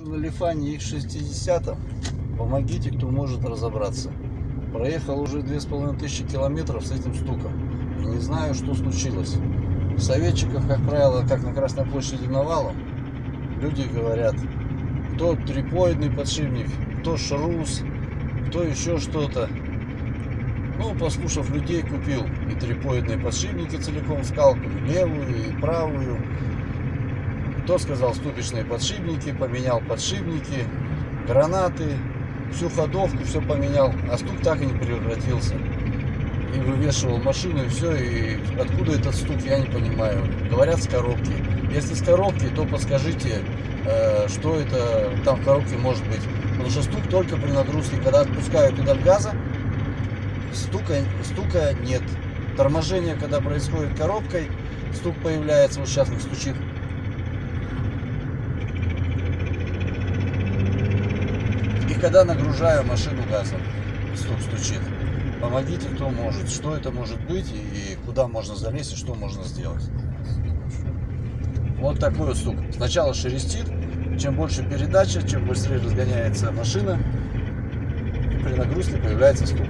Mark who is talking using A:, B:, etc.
A: На Лифане X60, помогите, кто может разобраться. Проехал уже 2500 километров с этим стуком. И не знаю, что случилось. Советчиков, как правило, как на Красной площади навалом, люди говорят, кто трипоидный подшипник, кто шрус, кто еще что-то. Ну, послушав людей, купил и трипоидные подшипники целиком, скалку, и левую, и правую. Кто сказал ступичные подшипники, поменял подшипники, гранаты, всю ходовку, все поменял, а стук так и не превратился. И вывешивал машину, и все, и откуда этот стук, я не понимаю. Говорят, с коробки. Если с коробки, то подскажите, что это там в коробке может быть. Потому что стук только при нагрузке, когда отпускаю педаль газа, стука нет. Торможение, когда происходит коробкой, стук появляется, вот сейчас не стучит. И когда нагружаю машину газом, стук стучит. Помогите, кто может, что это может быть и куда можно залезть и что можно сделать. Вот такой вот стук. Сначала шелестит, чем больше передача, чем быстрее разгоняется машина, и при нагрузке появляется стук.